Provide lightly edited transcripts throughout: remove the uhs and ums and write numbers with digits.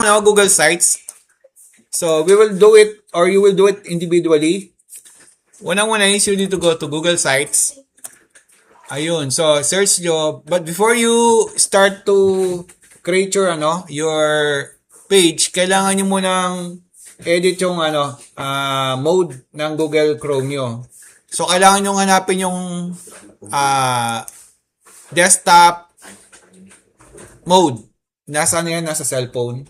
Google Sites. So, we will do it or you will do it individually. Unang-una is you need to go to Google Sites. Ayun. So, search nyo. But before you start to create your, your page, kailangan nyo munang edit yung, mode ng Google Chrome nyo. So, kailangan nyo hanapin yung, desktop mode. Nasaan yan? Nasa cellphone.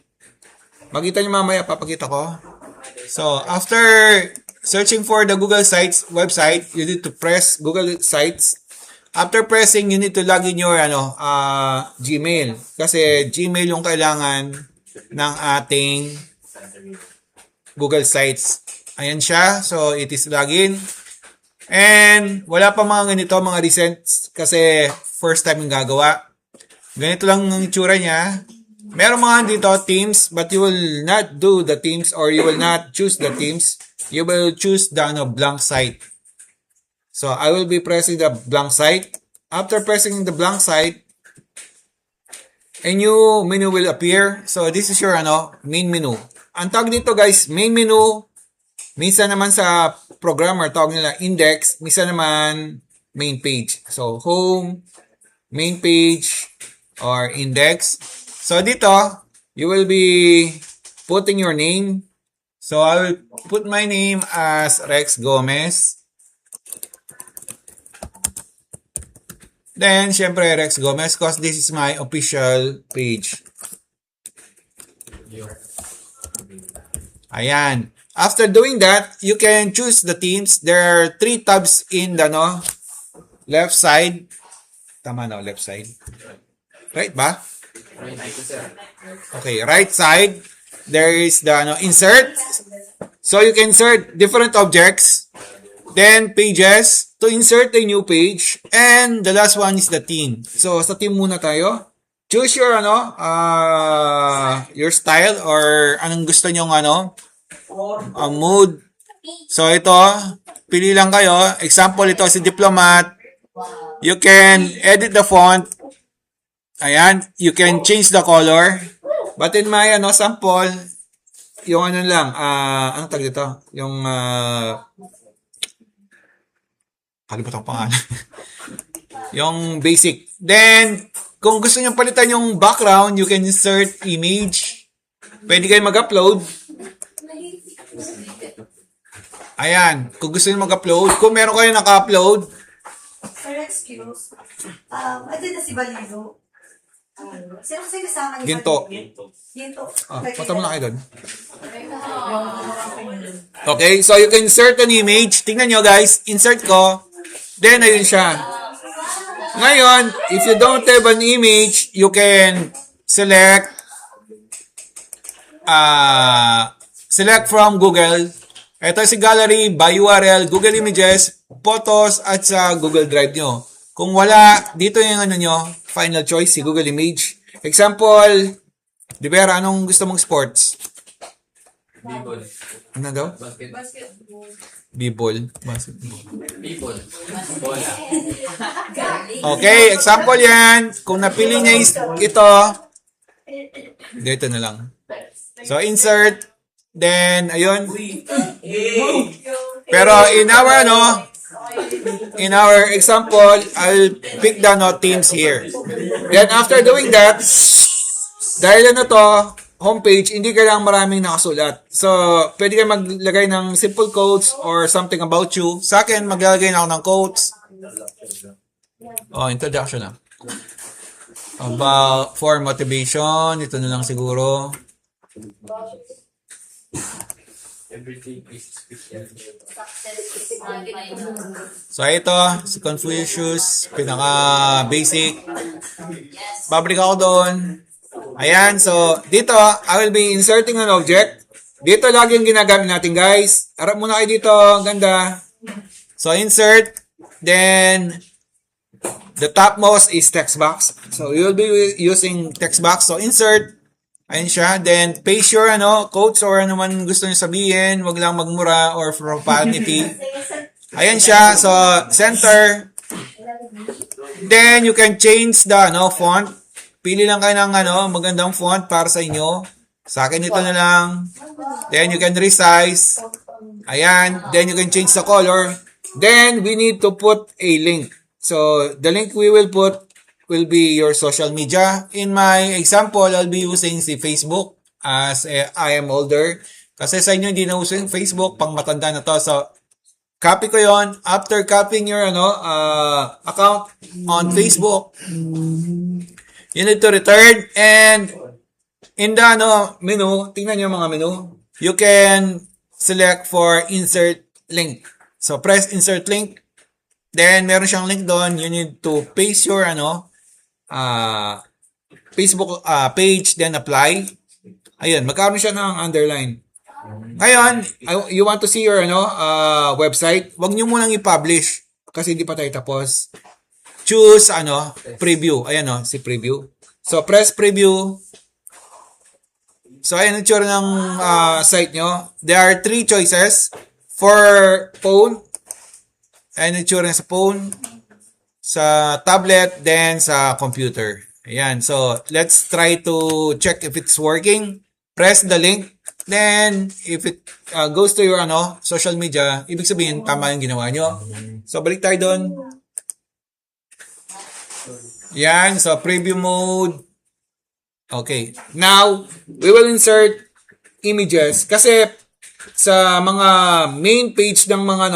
Makita nyo mamaya, papakita ko. So, after searching for the Google Sites website, you need to press Google Sites. After pressing, you need to log in your Gmail. Kasi Gmail yung kailangan ng ating Google Sites. Ayan siya. So, it is login. And, wala pa mga ganito, mga recent, kasi first time yung gagawa. Ganito lang ang itsura niya. Meron mga dito, themes, but you will not do the themes or you will not choose the themes. You will choose the blank site. So, I will be pressing the blank site. After pressing the blank site, a new menu will appear. So, this is your main menu. Ang tawag dito guys, main menu, minsan naman sa programmer, tawag nila index, minsan naman main page. So, home, main page, or index. So, dito, you will be putting your name. So, I will put my name as Rex Gomez. Then, syempre, Rex Gomez because this is my official page. Ayan. After doing that, you can choose the themes. There are 3 tabs in the left side. Tama left side. Right ba? Okay, right side. There is the insert. So you can insert different objects. Then pages to insert a new page. And the last one is the theme. So sa theme muna tayo. Choose your your style or anong gusto nyong mood. So ito, pili lang kayo. Example ito si Diplomat. You can edit the font. Ayan, you can change the color. But in my sample, yung lang, anong tag dito? Yung kalimutan ko pangalan. Yung basic. Then, kung gusto niyo palitan yung background, you can insert image. Pwede kayo mag-upload. Ayan, kung gusto niyo mag-upload, kung meron kayo naka-upload. Sir, excuse. Ito na si Balizo. Sino kasi kasama niyo? Ginto. Ginto. Punta mo na kayo doon. Okay, so you can insert an image. Tingnan nyo guys, insert ko. Then, ayun siya. Ngayon, if you don't have an image, you can select from Google. Ito si gallery, by URL, Google Images, Photos, at sa Google Drive nyo. Kung wala, dito yung nyo, final choice, si Google Image. Example, di ba, anong gusto mong sports? B-ball. Ano daw? Basketball. B-ball. Basketball. B-ball. Bola. Okay, example yan. Kung napili niya ito, dito na lang. So, insert. Then, ayun. Pero in our example, I'll pick the themes here. Then, after doing that, dahil to, homepage, hindi kailangan maraming nakasulat. So, pwede kayo maglagay ng simple quotes or something about you. Sa akin, maglalagay na ako ng quotes. Introduction na. About, for motivation, ito na lang siguro. Everything is special. So, ito, si Confucius, pinaka-basic. Babalik ako doon. Ayan, so, dito, I will be inserting an object. Dito lagi yung ginagamit natin, guys. Harap muna kayo dito, ganda. So, insert. Then, the topmost is text box. So, you'll be using text box. So, insert. Ayan siya. Then, paste your quotes or ano man gusto nyo sabihin. Wag lang magmura or profanity. Ayan siya. So, center. Then, you can change the font. Pili lang kayo ng magandang font para sa inyo. Sa akin ito na lang. Then you can resize. Ayan. Then you can change the color. Then we need to put a link. So the link we will put will be your social media. In my example, I'll be using si Facebook as I am older. Kasi sa inyo hindi na uso yung Facebook, pang matanda na to. So copy ko yon. After copying your account on Facebook, you need to return, and in the menu, tingnan nyo yung mga menu, you can select for insert link. So press insert link, then meron siyang link doon. You need to paste your Facebook page, then apply. Ayun, magkaroon siya ng underline. Ngayon, you want to see your website, wag niyo munang i-publish kasi hindi pa tayo tapos. Choose preview. Ayan si preview. So press preview. So ayan ang tsura ng site nyo. There are 3 choices for phone. Ayan ang tsura sa phone, sa tablet, then sa computer. Ayan. So let's try to check if it's working. Press the link. Then, if it goes to your social media, ibig sabihin, tama yung ginawa nyo. So, balik tayo doon. Yan. So, preview mode. Okay. Now, we will insert images. Kasi, sa mga main page ng mga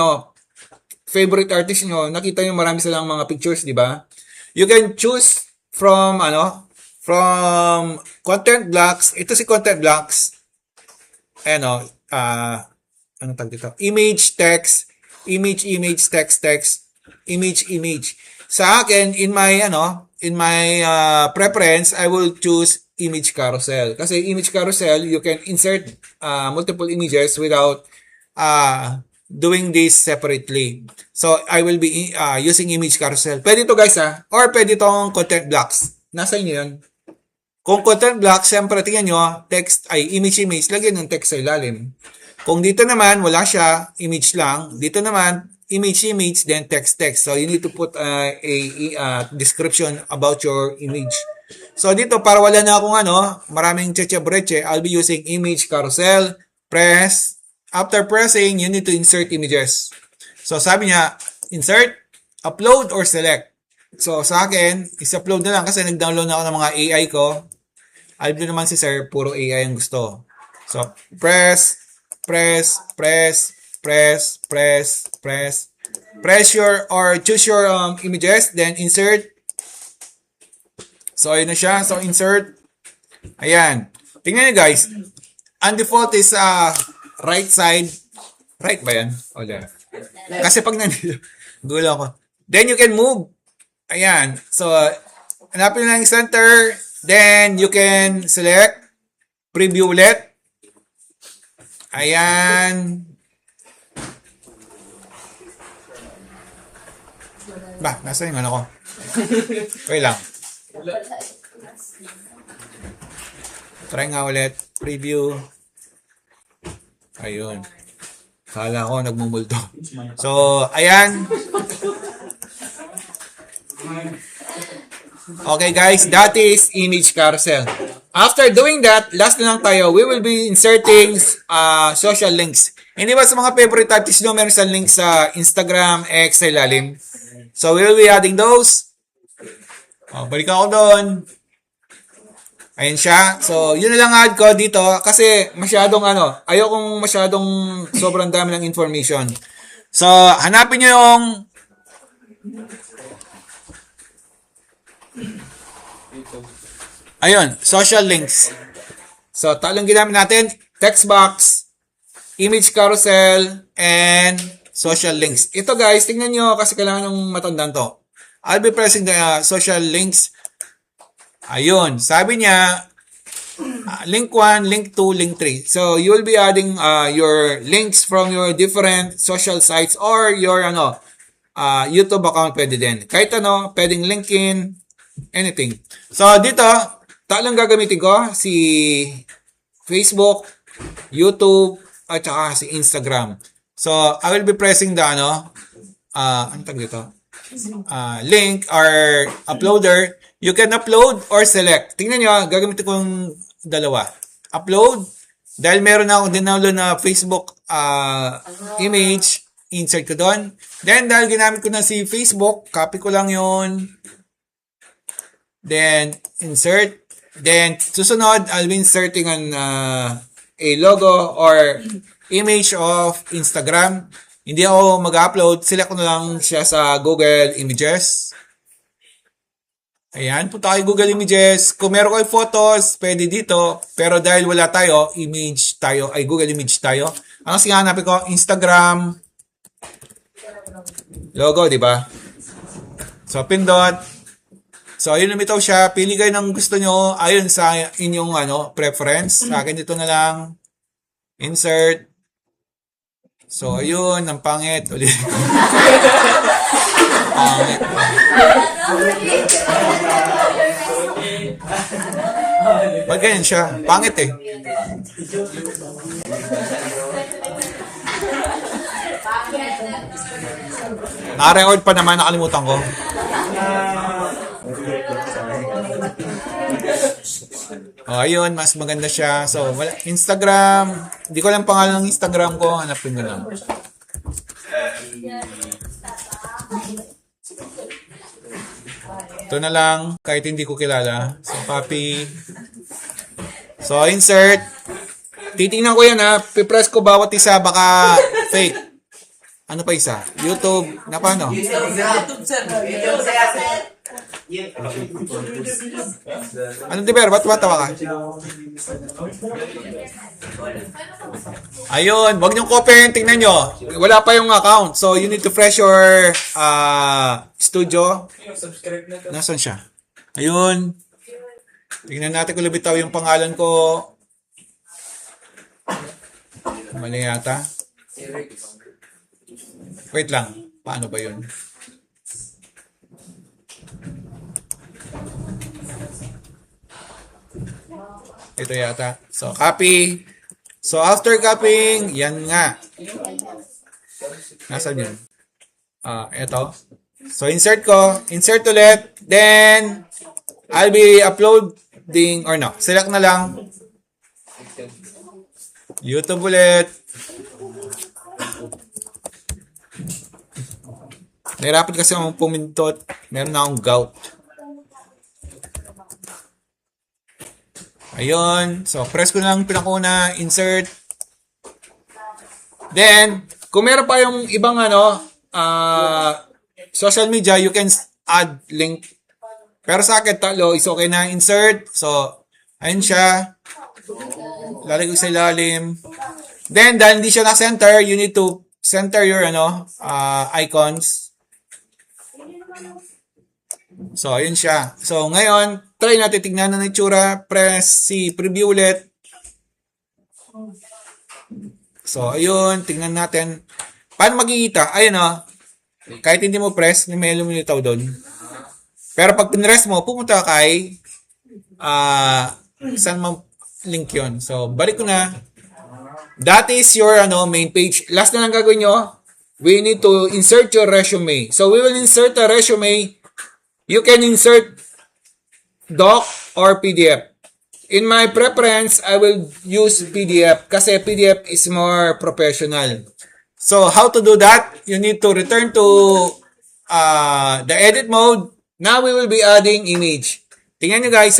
favorite artist nyo, nakita nyo marami silang mga pictures, di ba? You can choose from, from content blocks. Ito si content blocks. Anong tag dito? Image, text, image, text, image. Sa akin, in my preference, I will choose image carousel. Kasi image carousel, you can insert multiple images without doing this separately. So, I will be using image carousel. Pwede ito guys or pwede itong content blocks. Nasa inyo yun. Kung content block, siyempre tingnan nyo, text ay image, lagyan ng text sa ilalim. Kung dito naman, wala siya, image lang. Dito naman, image, then text. So, you need to put a description about your image. So, dito, para wala na akong maraming cheche-breche, I'll be using image carousel. Press. After pressing, you need to insert images. So, sabi niya, insert, upload, or select. So, sa akin, is-upload na lang kasi nag-download na ako ng mga AI ko. Alvin naman si Sir, puro AI ang gusto. So, press your, or choose your images, then insert. So, ayun na siya. So, insert. Ayan. Tingnan niyo guys. Ang default is right side. Right ba yan? O left. Kasi pag nandito, gulo ako. Then, you can move. Ayan. So, hanapin lang yung center. Then, you can select preview ulit. Ayan. Nasa yung ko? Wait lang. Try nga ulit. Preview. Ayun. Kala ko nagmumulto. So, ayan. Okay guys, that is image carousel. After doing that, last na lang tayo, we will be inserting social links. Hindi ba sa mga favorite artists nyo, meron sa link sa Instagram, X, sa ilalim. So, we will be adding those. Balik ako doon. Ayun siya. So, yun na lang add ko dito kasi masyadong ayokong masyadong sobrang dami ng information. So, hanapin nyo yung social links. So, tatlong ginamit natin, text box, image carousel, and social links. Ito guys, tingnan nyo kasi kailangan ng matandaan to. I'll be pressing the social links. Ayun, sabi niya, link 1, link 2, link 3. So, you will be adding your links from your different social sites or your YouTube account pwede din. Kahit pwedeng linkin, anything. So, dito, tatlong gagamitin ko, si Facebook, YouTube, at saka si Instagram. So, I will be pressing the, anong tag dito? Link or uploader. You can upload or select. Tingnan nyo, gagamitin ko yung dalawa. upload. Dahil meron na akong download na Facebook image, insert ko doon. Then, dahil ginamit ko na si Facebook, copy ko lang yun. Then, insert. Then, susunod, I'll be inserting a logo or image of Instagram. Hindi ako mag-upload. Select ko na lang siya sa Google Images. Ayan, punta kayo Google Images. Kung meron kayo photos, pwede dito. Pero dahil wala tayo, image tayo, ay Google Image tayo. Ang hanapin ko, Instagram logo, di ba? So, pindot. So, ayun, lumitaw siya. Pili kayo ng gusto nyo. Ayun sa inyong preference. Sa akin dito na lang. Insert. So, ayun. Ang pangit. Ulit. Pangit. Ba't ganyan siya? Pangit eh. Na-record pa naman. Nakalimutan ko. Oh, ayun, mas maganda siya. So, Instagram. Hindi ko lang pangalan ng Instagram ko. Hanapin ko lang. Ito na lang. Kahit hindi ko kilala. So, copy. So, insert. Titingnan ko yan ha. Pipress ko bawat isa. Baka fake. Ano pa isa? YouTube. Na paano? Ano Tiber? Ba't matawa ka? Ayun. Wag niyong copy. Tingnan nyo. Wala pa yung account. So, you need to refresh your studio. Nasaan siya? Ayun. Tingnan natin kung lumitaw yung pangalan ko. Mali yata. Wait lang. Paano ba yun? Ito yata. So, copy. So, after copying, yan nga. Nasaan yun? Ito. So, insert ko. Insert ulit. Then, I'll be uploading, or no, select na lang. YouTube ulit. Nahirapan kasi akong pumintot. Meron na akong gout. Ayun. So, press ko lang pinakuna. Insert. Then, kung meron pa yung ibang social media, you can add link. Pero sa akin, talo, is okay na. Insert. So, ayun siya. Lalagay ko sa ilalim. Then, dahil hindi siya na-center, you need to center your icons. So, ayun siya. So, ngayon, try natin tignan na itsura. Press si preview ulit. So, ayun. Tignan natin. Paano makikita? Ayun kahit hindi mo press, may lumilitaw doon. Pero pag pinress mo, pumunta kay saan mo link yun. So, balik ko na. That is your main page. Last na lang gagawin nyo. We need to insert your resume. So, we will insert a resume. You can insert doc or PDF. In my preference, I will use PDF kasi PDF is more professional. So, how to do that? You need to return to the edit mode. Now, we will be adding image. Tingnan nyo guys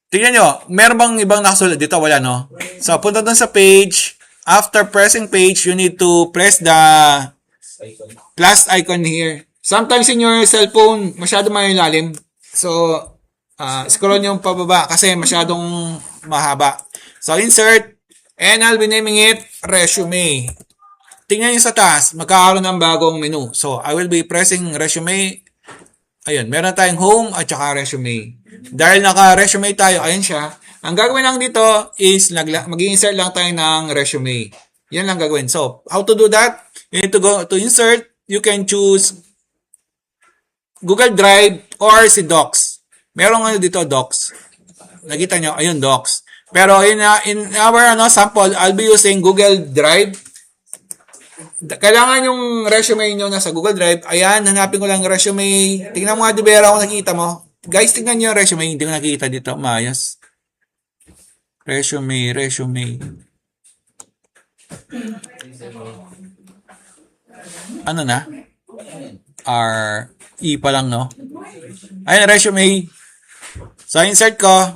Tingnan nyo, meron bang ibang nakasulat dito? Wala, no? So, punta doon sa page. After pressing page, you need to press the plus icon here. Sometimes in your cellphone, masyado malalim. So, scroll nyo pababa kasi masyadong mahaba. So, insert. And I'll be naming it resume. Tingnan nyo sa taas, magkakaroon ng bagong menu. So, I will be pressing resume. Ayun, meron tayong home at saka resume. Dahil naka-resume tayo, ayun siya. Ang gagawin lang dito is mag-insert lang tayo ng resume. Yan lang gagawin. So, how to do that? You need to go to insert. You can choose Google Drive or si Docs. Meron dito Docs. Nakita nyo, ayun Docs. Pero in our sample, I'll be using Google Drive. Kailangan yung resume nyo nasa Google Drive. Ayan, hanapin ko lang resume. Tingnan mo nga, Dibera, kung nakita mo. Guys, tingnan nyo yung resume. Hindi ko nakita dito. Maayos. Resume. Ano na? E pa lang, no? Ayun, resume. So, insert ko.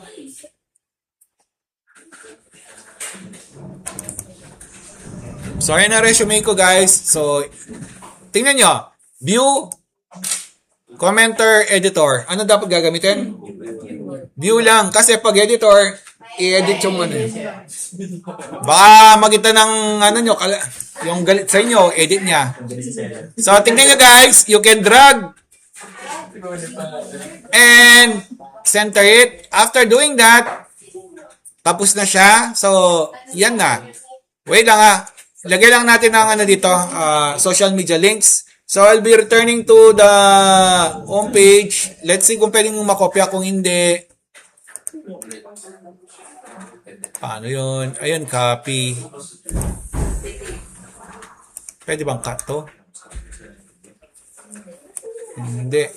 So, ayun ang resume ko, guys. So, tingnan nyo. View, commenter, editor. Ano dapat gagamitin? View lang. Kasi pag editor, i-edit yung ano. Baka magita ng ano nyo, yung galit sa inyo, edit niya. So, tingnan nyo, guys. You can drag and center it. After doing that, tapos na siya. So, yan na. Wait lang ha. Lagay lang natin ang ano dito, social media links. So, I'll be returning to the home page. Let's see kung pwedeng makopya. Kung hindi, paano yun? Ayun, copy. Pwede bang cut to? Hindi.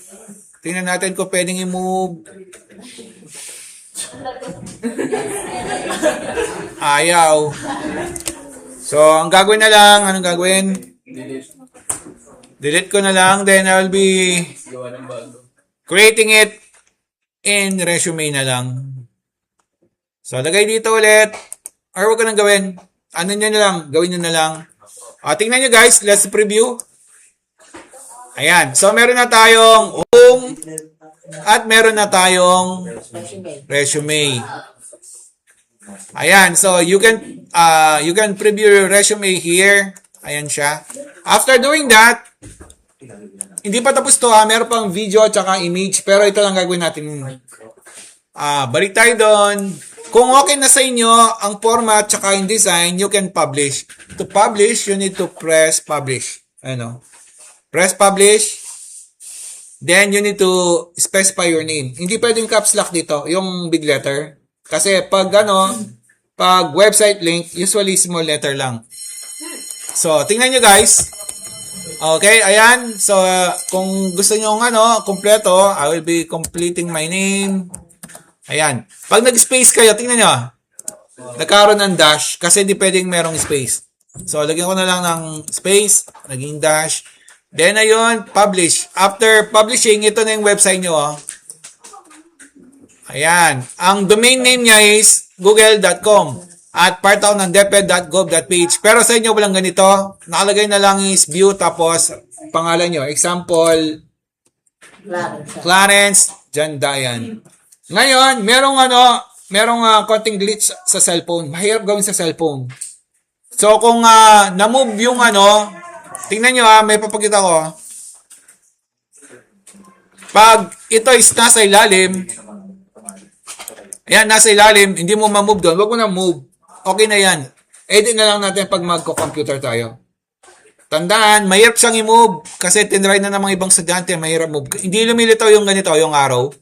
Tingnan natin kung pwedeng i-move. Ayaw. So, ang gagawin na lang, anong gagawin? Delete ko na lang, then I'll be Gawa ng bago. creating it in resume na lang. So, lagay dito ulit. Or huwag ko nang gawin. Ano nyo na lang, gawin nyo na lang. Tingnan nyo guys, let's preview. Ayan. So, meron na tayong home at meron na tayong resume. Ayan. So, you can preview your resume here. Ayan siya. After doing that, hindi pa tapos to ha. Meron pang video at saka image. Pero ito lang gagawin natin. Balik tayo doon. Kung okay na sa inyo ang format at saka yung design, you can publish. To publish, you need to press publish. Ano? Press publish. Then, you need to specify your name. Hindi pwedeng caps lock dito, yung big letter. Kasi pag website link, usually small letter lang. So, tingnan nyo guys. Okay, ayan. So, kung gusto nyo kompleto, I will be completing my name. Ayan. Pag nag-space kayo, tingnan nyo. Nagkaroon ng dash kasi hindi pwedeng merong space. So, lagyan ko na lang ng space. Naging dash. Then, ayun, publish. After publishing, ito na yung website nyo. Ayan. Ang domain name niya is google.com at part ako ng deped.gov.ph. Pero sa inyo walang ganito. Nakalagay na lang is view tapos pangalan nyo. Example, Clarence Jandayan. Ngayon, merong konting glitch sa cellphone. Mahirap gawin sa cellphone. So, kung na-move yung tingnan nyo may papakita ko. Pag ito is nasa ilalim, ayan, nasa ilalim, hindi mo ma-move doon. Huwag mo na move. Okay na yan. Edit na lang natin pag magko-computer tayo. Tandaan, mahirap siyang i-move. Kasi tinry na ng mga ibang estudyante, mahirap move. Hindi lumilitaw yung ganito, yung arrow.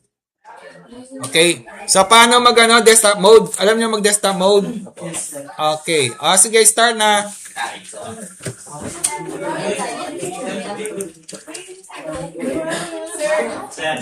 Okay. So, paano desktop mode? Alam niyo mag-desktop mode? Okay. Sige, start na.